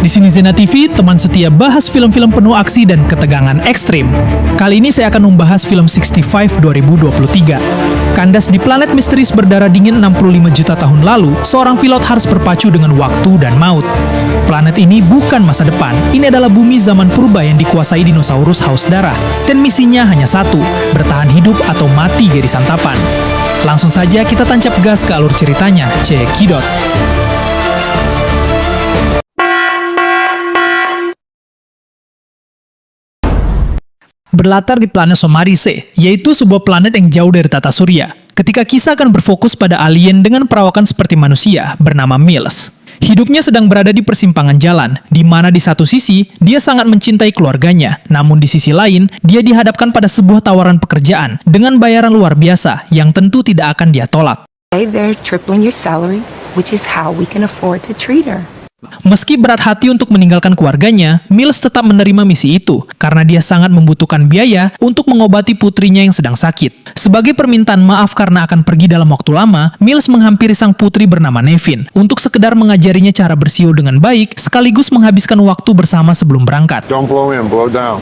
Di sini Zena TV, teman setia bahas film-film penuh aksi dan ketegangan ekstrim. Kali ini saya akan membahas film 65 2023. Kandas di planet misterius berdarah dingin 65 juta tahun lalu, seorang pilot harus berpacu dengan waktu dan maut. Planet ini bukan masa depan, ini adalah bumi zaman purba yang dikuasai dinosaurus haus darah. Dan misinya hanya satu, bertahan hidup atau mati jadi santapan. Langsung saja kita tancap gas ke alur ceritanya, cekidot. Berlatar di planet Somarise, yaitu sebuah planet yang jauh dari tata surya. Ketika kisah akan berfokus pada alien dengan perawakan seperti manusia, bernama Mills. Hidupnya sedang berada di persimpangan jalan, di mana di satu sisi, dia sangat mencintai keluarganya. Namun di sisi lain, dia dihadapkan pada sebuah tawaran pekerjaan dengan bayaran luar biasa yang tentu tidak akan dia tolak. They're tripling your salary, which is how we can afford to treat her. Meski berat hati untuk meninggalkan keluarganya, Mills tetap menerima misi itu karena dia sangat membutuhkan biaya untuk mengobati putrinya yang sedang sakit. Sebagai permintaan maaf karena akan pergi dalam waktu lama, Mills menghampiri sang putri bernama Nevin untuk sekedar mengajarinya cara bersiul dengan baik sekaligus menghabiskan waktu bersama sebelum berangkat. Don't blow in, blow down.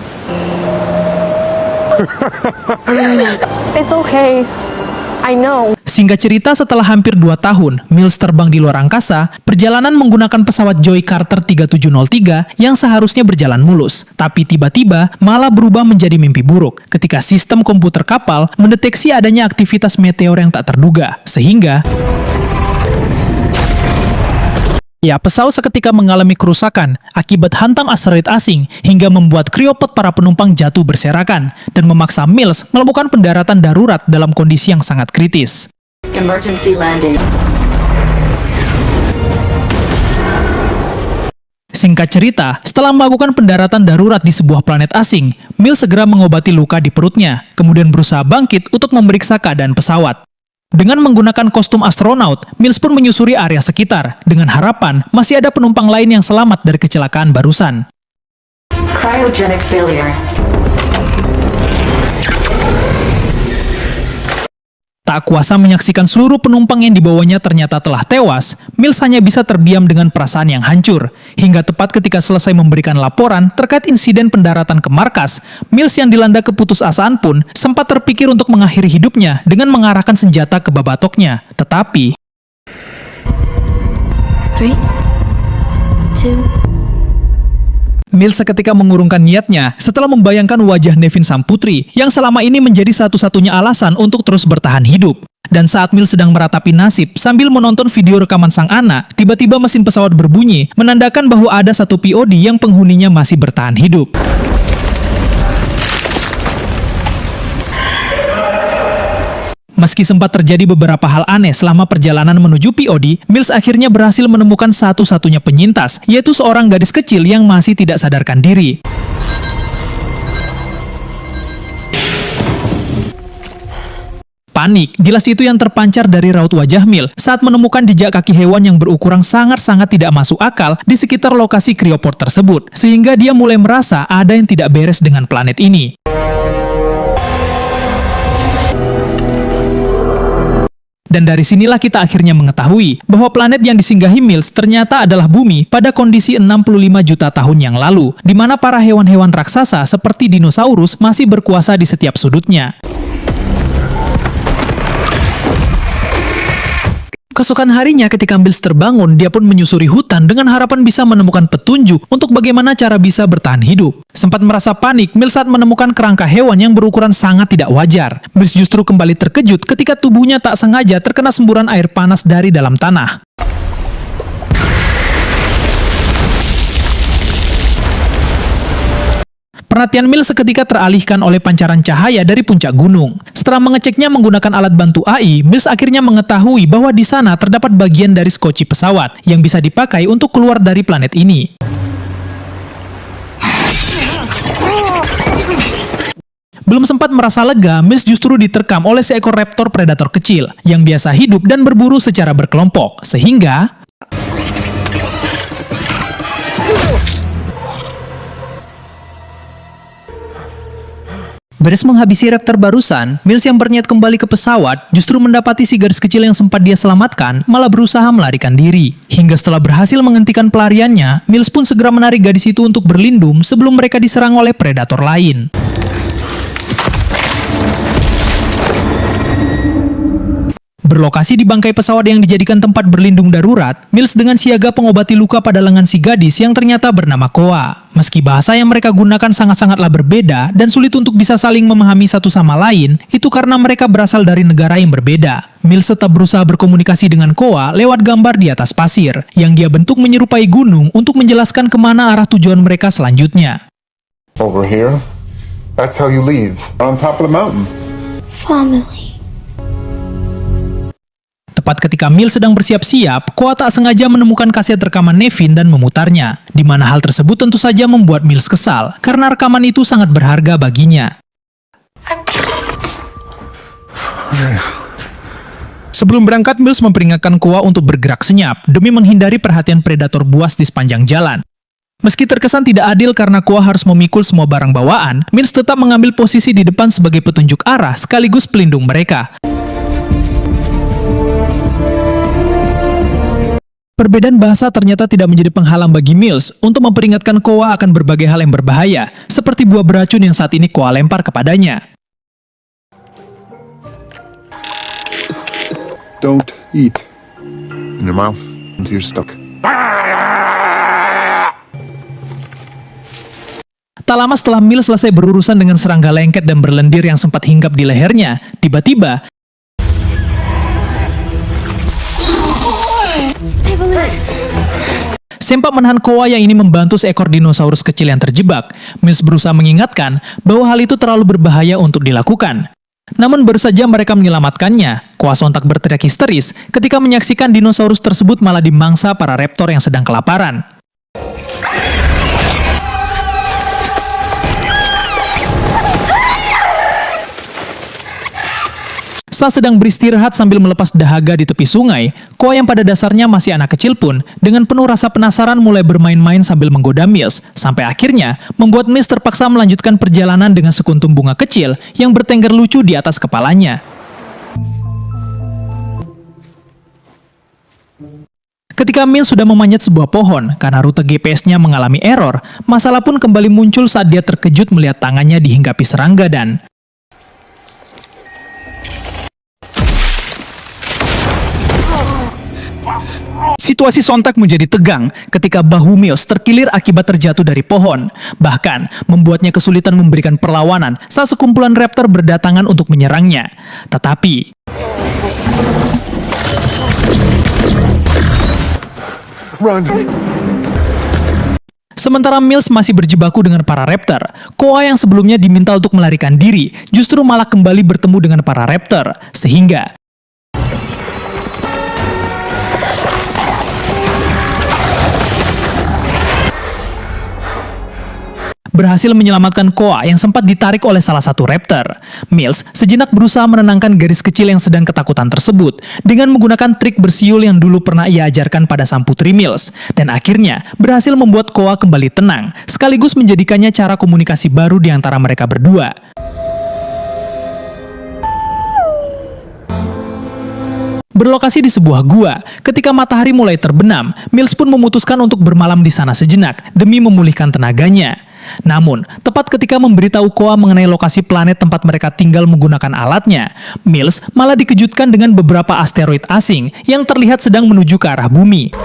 It's okay. I know. Singkat cerita, setelah hampir 2 tahun, Mills terbang di luar angkasa, perjalanan menggunakan pesawat Joy Carter 3703 yang seharusnya berjalan mulus. Tapi tiba-tiba malah berubah menjadi mimpi buruk ketika sistem komputer kapal mendeteksi adanya aktivitas meteor yang tak terduga. Sehingga pesawat seketika mengalami kerusakan akibat hantam asteroid asing hingga membuat kriopet para penumpang jatuh berserakan dan memaksa Mills melakukan pendaratan darurat dalam kondisi yang sangat kritis. Emergency landing. Singkat cerita, setelah melakukan pendaratan darurat di sebuah planet asing, Mills segera mengobati luka di perutnya, kemudian berusaha bangkit untuk memeriksa keadaan pesawat. Dengan menggunakan kostum astronaut, Mills pun menyusuri area sekitar, dengan harapan masih ada penumpang lain yang selamat dari kecelakaan barusan. Cryogenic failure. Tak kuasa menyaksikan seluruh penumpang yang dibawanya ternyata telah tewas, Mills hanya bisa terdiam dengan perasaan yang hancur. Hingga tepat ketika selesai memberikan laporan terkait insiden pendaratan ke markas, Mills yang dilanda keputusasaan pun sempat terpikir untuk mengakhiri hidupnya dengan mengarahkan senjata ke babatoknya. Tetapi 3, 2. Mills seketika mengurungkan niatnya setelah membayangkan wajah Nevin sang putri yang selama ini menjadi satu-satunya alasan untuk terus bertahan hidup. Dan saat Mills sedang meratapi nasib sambil menonton video rekaman sang anak, tiba-tiba mesin pesawat berbunyi, menandakan bahwa ada satu POD yang penghuninya masih bertahan hidup. Meski sempat terjadi beberapa hal aneh selama perjalanan menuju POD, Mills akhirnya berhasil menemukan satu-satunya penyintas, yaitu seorang gadis kecil yang masih tidak sadarkan diri. Panik, jelas itu yang terpancar dari raut wajah Mills saat menemukan jejak kaki hewan yang berukuran sangat-sangat tidak masuk akal di sekitar lokasi krioport tersebut, sehingga dia mulai merasa ada yang tidak beres dengan planet ini. Dan dari sinilah kita akhirnya mengetahui bahwa planet yang disinggahi Mills ternyata adalah bumi pada kondisi 65 juta tahun yang lalu, di mana para hewan-hewan raksasa seperti dinosaurus masih berkuasa di setiap sudutnya. Keesokan harinya ketika Mills terbangun, dia pun menyusuri hutan dengan harapan bisa menemukan petunjuk untuk bagaimana cara bisa bertahan hidup. Sempat merasa panik, Mills saat menemukan kerangka hewan yang berukuran sangat tidak wajar. Mills justru kembali terkejut ketika tubuhnya tak sengaja terkena semburan air panas dari dalam tanah. Perhatian Mills seketika teralihkan oleh pancaran cahaya dari puncak gunung. Setelah mengeceknya menggunakan alat bantu AI, Mills akhirnya mengetahui bahwa di sana terdapat bagian dari skoci pesawat yang bisa dipakai untuk keluar dari planet ini. Belum sempat merasa lega, Mills justru diterkam oleh seekor raptor predator kecil yang biasa hidup dan berburu secara berkelompok, sehingga Beres menghabisi raptor barusan, Mills yang berniat kembali ke pesawat justru mendapati si gadis kecil yang sempat dia selamatkan malah berusaha melarikan diri. Hingga setelah berhasil menghentikan pelariannya, Mills pun segera menarik gadis itu untuk berlindung sebelum mereka diserang oleh predator lain. Berlokasi di bangkai pesawat yang dijadikan tempat berlindung darurat, Mills dengan siaga pengobati luka pada lengan si gadis yang ternyata bernama Koa. Meski bahasa yang mereka gunakan sangat-sangatlah berbeda dan sulit untuk bisa saling memahami satu sama lain, itu karena mereka berasal dari negara yang berbeda. Mills tetap berusaha berkomunikasi dengan Koa lewat gambar di atas pasir, yang dia bentuk menyerupai gunung untuk menjelaskan kemana arah tujuan mereka selanjutnya. Over here? That's how you leave. On top of the mountain. Family. Tepat ketika Mills sedang bersiap-siap, Koa tak sengaja menemukan kaset rekaman Nevin dan memutarnya, di mana hal tersebut tentu saja membuat Mills kesal, karena rekaman itu sangat berharga baginya. Sebelum berangkat, Mills memperingatkan Koa untuk bergerak senyap, demi menghindari perhatian predator buas di sepanjang jalan. Meski terkesan tidak adil karena Koa harus memikul semua barang bawaan, Mills tetap mengambil posisi di depan sebagai petunjuk arah sekaligus pelindung mereka. Perbedaan bahasa ternyata tidak menjadi penghalang bagi Mills untuk memperingatkan Koa akan berbagai hal yang berbahaya, seperti buah beracun yang saat ini Koa lempar kepadanya. Don't eat. In your mouth, until you're stuck. Tak lama setelah Mills selesai berurusan dengan serangga lengket dan berlendir yang sempat hinggap di lehernya, tiba-tiba sempat menahan Koa yang ini membantu seekor dinosaurus kecil yang terjebak. Mills berusaha mengingatkan bahwa hal itu terlalu berbahaya untuk dilakukan. Namun baru saja mereka menyelamatkannya, Koa sontak berteriak histeris ketika menyaksikan dinosaurus tersebut malah dimangsa para raptor yang sedang kelaparan. Saat sedang beristirahat sambil melepas dahaga di tepi sungai, Koa yang pada dasarnya masih anak kecil pun dengan penuh rasa penasaran mulai bermain-main sambil menggoda Mills, sampai akhirnya membuat Mills terpaksa melanjutkan perjalanan dengan sekuntum bunga kecil yang bertengger lucu di atas kepalanya. Ketika Mills sudah memanjat sebuah pohon karena rute GPS-nya mengalami error, masalah pun kembali muncul saat dia terkejut melihat tangannya dihinggapi serangga dan situasi sontak menjadi tegang ketika bahu Mills terkilir akibat terjatuh dari pohon, bahkan membuatnya kesulitan memberikan perlawanan saat sekumpulan raptor berdatangan untuk menyerangnya. Tetapi Run! sementara Mills masih berjibaku dengan para raptor, Koa yang sebelumnya diminta untuk melarikan diri justru malah kembali bertemu dengan para raptor, sehingga berhasil menyelamatkan Koa yang sempat ditarik oleh salah satu raptor. Mills sejenak berusaha menenangkan garis kecil yang sedang ketakutan tersebut dengan menggunakan trik bersiul yang dulu pernah ia ajarkan pada sang putri Mills, dan akhirnya berhasil membuat Koa kembali tenang, sekaligus menjadikannya cara komunikasi baru di antara mereka berdua. Berlokasi di sebuah gua, ketika matahari mulai terbenam, Mills pun memutuskan untuk bermalam di sana sejenak demi memulihkan tenaganya. Namun, tepat ketika memberitahu Koa mengenai lokasi planet tempat mereka tinggal menggunakan alatnya, Mills malah dikejutkan dengan beberapa asteroid asing yang terlihat sedang menuju ke arah bumi.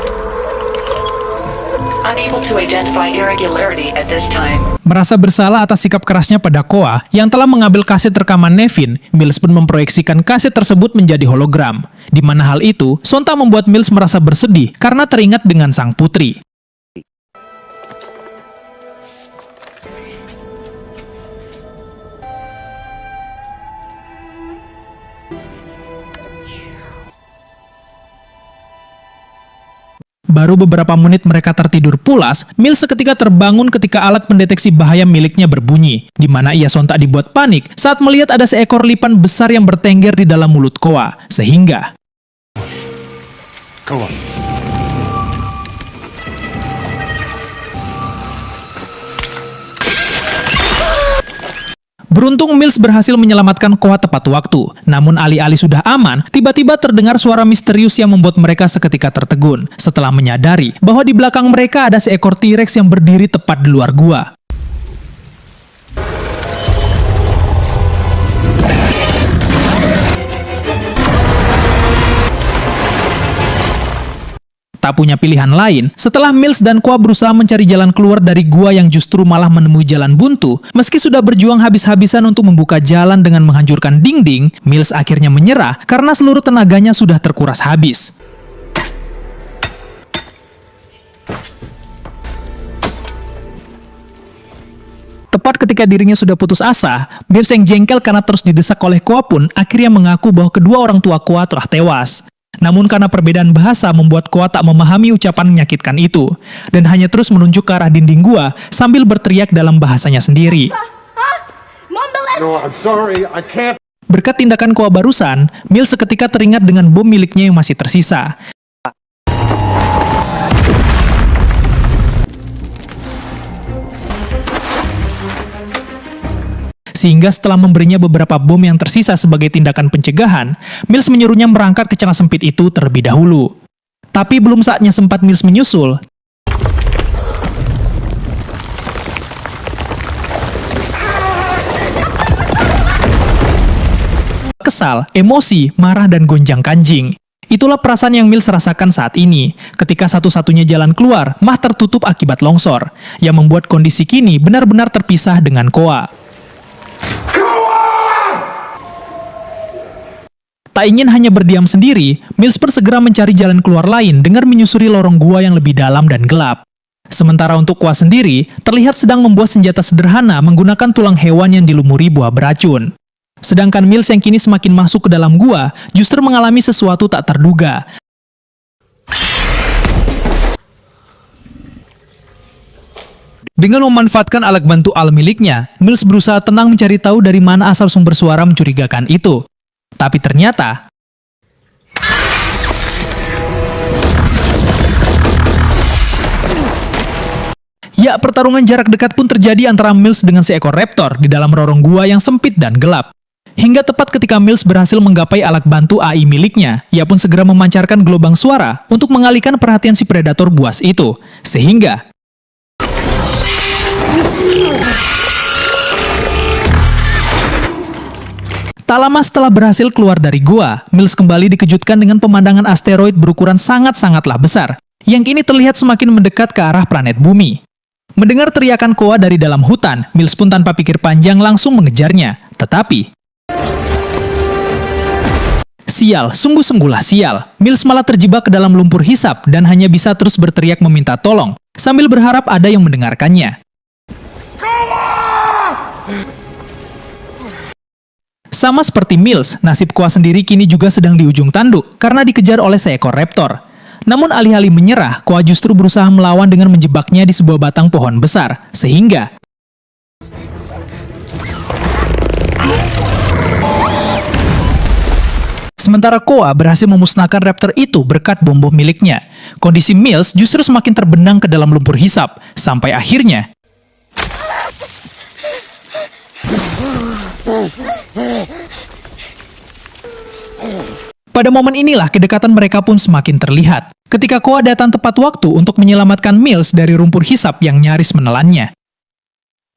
Unable to identify irregularity at this time. Merasa bersalah atas sikap kerasnya pada Koa yang telah mengambil kaset rekaman Nevin, Mills pun memproyeksikan kaset tersebut menjadi hologram. Di mana hal itu sontak membuat Mills merasa bersedih karena teringat dengan sang putri. Baru beberapa menit mereka tertidur pulas, Mills seketika terbangun ketika alat pendeteksi bahaya miliknya berbunyi, di mana ia sontak dibuat panik saat melihat ada seekor lipan besar yang bertengger di dalam mulut Koa, sehingga Go on. Beruntung Mills berhasil menyelamatkan Koa tepat waktu. Namun alih-alih sudah aman, tiba-tiba terdengar suara misterius yang membuat mereka seketika tertegun. Setelah menyadari bahwa di belakang mereka ada seekor T-Rex yang berdiri tepat di luar gua. Tak punya pilihan lain, setelah Mills dan Koa berusaha mencari jalan keluar dari gua yang justru malah menemui jalan buntu, meski sudah berjuang habis-habisan untuk membuka jalan dengan menghancurkan dinding, Mills akhirnya menyerah karena seluruh tenaganya sudah terkuras habis. Tepat ketika dirinya sudah putus asa, Mills yang jengkel karena terus didesak oleh Koa pun akhirnya mengaku bahwa kedua orang tua Koa telah tewas. Namun karena perbedaan bahasa membuat Koa tak memahami ucapan menyakitkan itu, dan hanya terus menunjuk ke arah dinding gua sambil berteriak dalam bahasanya sendiri. No, I'm sorry, I can't. Berkat tindakan Koa barusan, Mills seketika teringat dengan bom miliknya yang masih tersisa. Sehingga setelah memberinya beberapa bom yang tersisa sebagai tindakan pencegahan, Mills menyuruhnya merangkak ke celah sempit itu terlebih dahulu. Tapi belum saatnya sempat Mills menyusul, kesal, emosi, marah, dan gonjang-ganjing. Itulah perasaan yang Mills rasakan saat ini, ketika satu-satunya jalan keluar mah tertutup akibat longsor, yang membuat kondisi kini benar-benar terpisah dengan Koa. Tak ingin hanya berdiam sendiri, Mills pun segera mencari jalan keluar lain dengan menyusuri lorong gua yang lebih dalam dan gelap. Sementara untuk Koa sendiri, terlihat sedang membuat senjata sederhana menggunakan tulang hewan yang dilumuri buah beracun. Sedangkan Mills yang kini semakin masuk ke dalam gua, justru mengalami sesuatu tak terduga. Dengan memanfaatkan alat bantu al miliknya, Mills berusaha tenang mencari tahu dari mana asal sumber suara mencurigakan itu. Tapi ternyata, ya, pertarungan jarak dekat pun terjadi antara Mills dengan seekor raptor di dalam lorong gua yang sempit dan gelap. Hingga tepat ketika Mills berhasil menggapai alat bantu AI miliknya, ia pun segera memancarkan gelombang suara untuk mengalihkan perhatian si predator buas itu. Sehingga tak lama setelah berhasil keluar dari gua, Mills kembali dikejutkan dengan pemandangan asteroid berukuran sangat-sangatlah besar, yang kini terlihat semakin mendekat ke arah planet bumi. Mendengar teriakan Koa dari dalam hutan, Mills pun tanpa pikir panjang langsung mengejarnya. Tetapi, sial, sungguh-sungguhlah sial. Mills malah terjebak ke dalam lumpur hisap dan hanya bisa terus berteriak meminta tolong, sambil berharap ada yang mendengarkannya. Sama seperti Mills, nasib Koa sendiri kini juga sedang di ujung tanduk karena dikejar oleh seekor raptor. Namun alih-alih menyerah, Koa justru berusaha melawan dengan menjebaknya di sebuah batang pohon besar, sehingga sementara Koa berhasil memusnahkan raptor itu berkat bom miliknya, kondisi Mills justru semakin terbenam ke dalam lumpur hisap, sampai akhirnya pada momen inilah kedekatan mereka pun semakin terlihat, ketika Koa datang tepat waktu untuk menyelamatkan Mills dari lumpur hisap yang nyaris menelannya.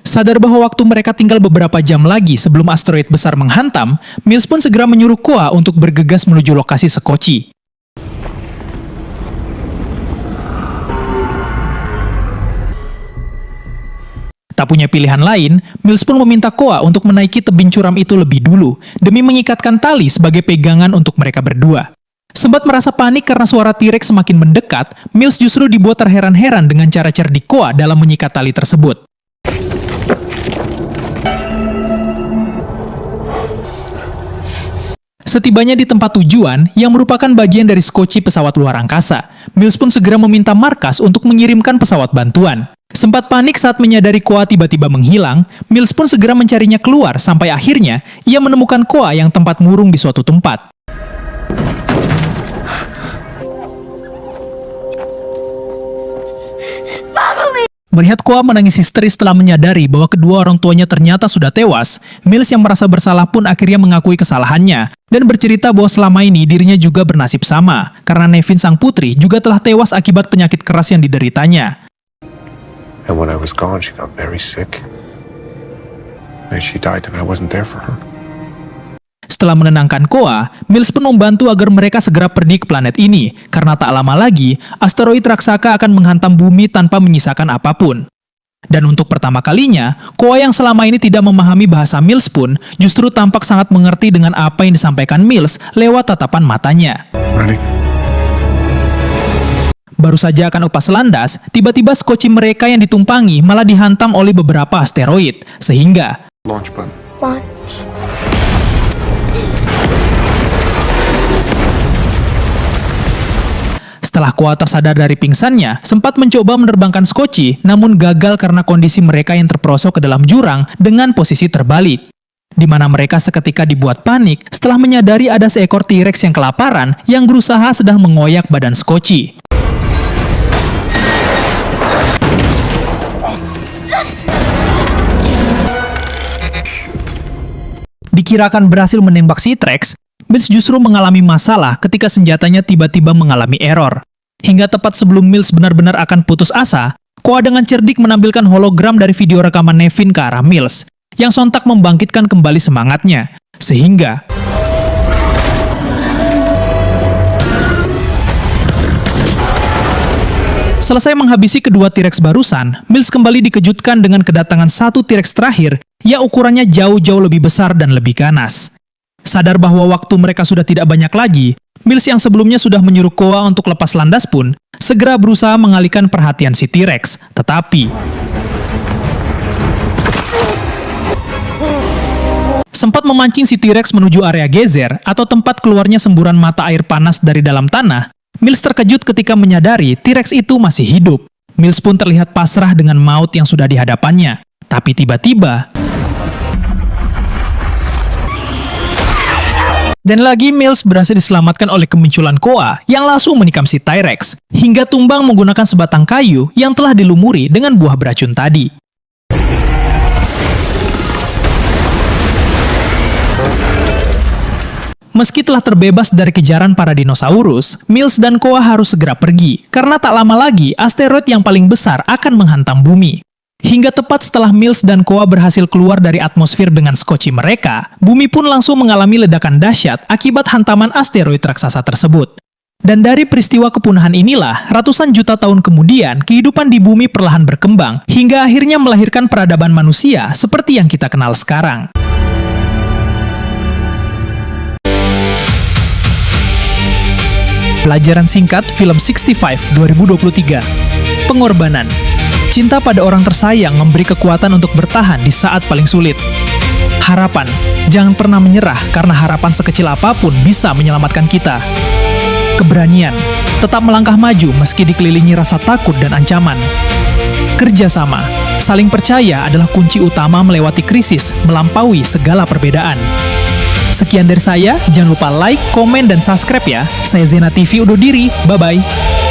Sadar bahwa waktu mereka tinggal beberapa jam lagi sebelum asteroid besar menghantam, Mills pun segera menyuruh Koa untuk bergegas menuju lokasi sekoci. Tak punya pilihan lain, Mills pun meminta Koa untuk menaiki tebing curam itu lebih dulu, demi mengikatkan tali sebagai pegangan untuk mereka berdua. Sempat merasa panik karena suara T-Rex semakin mendekat, Mills justru dibuat terheran-heran dengan cara cerdik Koa dalam menyikat tali tersebut. Setibanya di tempat tujuan, yang merupakan bagian dari skoci pesawat luar angkasa, Mills pun segera meminta markas untuk mengirimkan pesawat bantuan. Sempat panik saat menyadari Koa tiba-tiba menghilang, Mills pun segera mencarinya keluar sampai akhirnya ia menemukan Koa yang tempat murung di suatu tempat. Melihat Koa menangis histeris setelah menyadari bahwa kedua orang tuanya ternyata sudah tewas, Mills yang merasa bersalah pun akhirnya mengakui kesalahannya dan bercerita bahwa selama ini dirinya juga bernasib sama, karena Nevin sang putri juga telah tewas akibat penyakit keras yang dideritanya. And when I was gone, she got very sick. And she died and I wasn't there for her. Setelah menenangkan Koa, Mills pun membantu agar mereka segera pergi ke planet ini, karena tak lama lagi, asteroid raksasa akan menghantam bumi tanpa menyisakan apapun. Dan untuk pertama kalinya, Koa yang selama ini tidak memahami bahasa Mills pun justru tampak sangat mengerti dengan apa yang disampaikan Mills lewat tatapan matanya. Ready? Baru saja akan lepas landas, tiba-tiba skoci mereka yang ditumpangi malah dihantam oleh beberapa asteroid, sehingga Launch button. setelah Koa tersadar dari pingsannya, sempat mencoba menerbangkan skoci, namun gagal karena kondisi mereka yang terperosok ke dalam jurang dengan posisi terbalik. Di mana mereka seketika dibuat panik setelah menyadari ada seekor T-Rex yang kelaparan yang berusaha sedang mengoyak badan skoci. Dikirakan berhasil menembak si T-Rex, Mills justru mengalami masalah ketika senjatanya tiba-tiba mengalami error. Hingga tepat sebelum Mills benar-benar akan putus asa, Koa dengan cerdik menampilkan hologram dari video rekaman Nevin ke arah Mills, yang sontak membangkitkan kembali semangatnya. Sehingga selesai menghabisi kedua T-Rex barusan, Mills kembali dikejutkan dengan kedatangan satu T-Rex terakhir yang ukurannya jauh-jauh lebih besar dan lebih ganas. Sadar bahwa waktu mereka sudah tidak banyak lagi, Mills yang sebelumnya sudah menyuruh Koa untuk lepas landas pun segera berusaha mengalihkan perhatian si T-Rex. Tetapi sempat memancing si T-Rex menuju area gezer atau tempat keluarnya semburan mata air panas dari dalam tanah, Mills terkejut ketika menyadari T-Rex itu masih hidup. Mills pun terlihat pasrah dengan maut yang sudah di hadapannya. Tapi tiba-tiba dan lagi Mills berhasil diselamatkan oleh kemunculan Koa yang langsung menikam si T-Rex, hingga tumbang menggunakan sebatang kayu yang telah dilumuri dengan buah beracun tadi. Meski telah terbebas dari kejaran para dinosaurus, Mills dan Koa harus segera pergi, karena tak lama lagi asteroid yang paling besar akan menghantam bumi. Hingga tepat setelah Mills dan Koa berhasil keluar dari atmosfer dengan skoci mereka, bumi pun langsung mengalami ledakan dahsyat akibat hantaman asteroid raksasa tersebut. Dan dari peristiwa kepunahan inilah, ratusan juta tahun kemudian, kehidupan di bumi perlahan berkembang, hingga akhirnya melahirkan peradaban manusia seperti yang kita kenal sekarang. Pelajaran singkat film 65 2023. Pengorbanan. Cinta pada orang tersayang memberi kekuatan untuk bertahan di saat paling sulit. Harapan. Jangan pernah menyerah karena harapan sekecil apapun bisa menyelamatkan kita. Keberanian. Tetap melangkah maju meski dikelilingi rasa takut dan ancaman. Kerjasama. Saling percaya adalah kunci utama melewati krisis, melampaui segala perbedaan. Sekian dari saya, jangan lupa like, komen, dan subscribe ya. Saya Zena TV undur diri, bye-bye.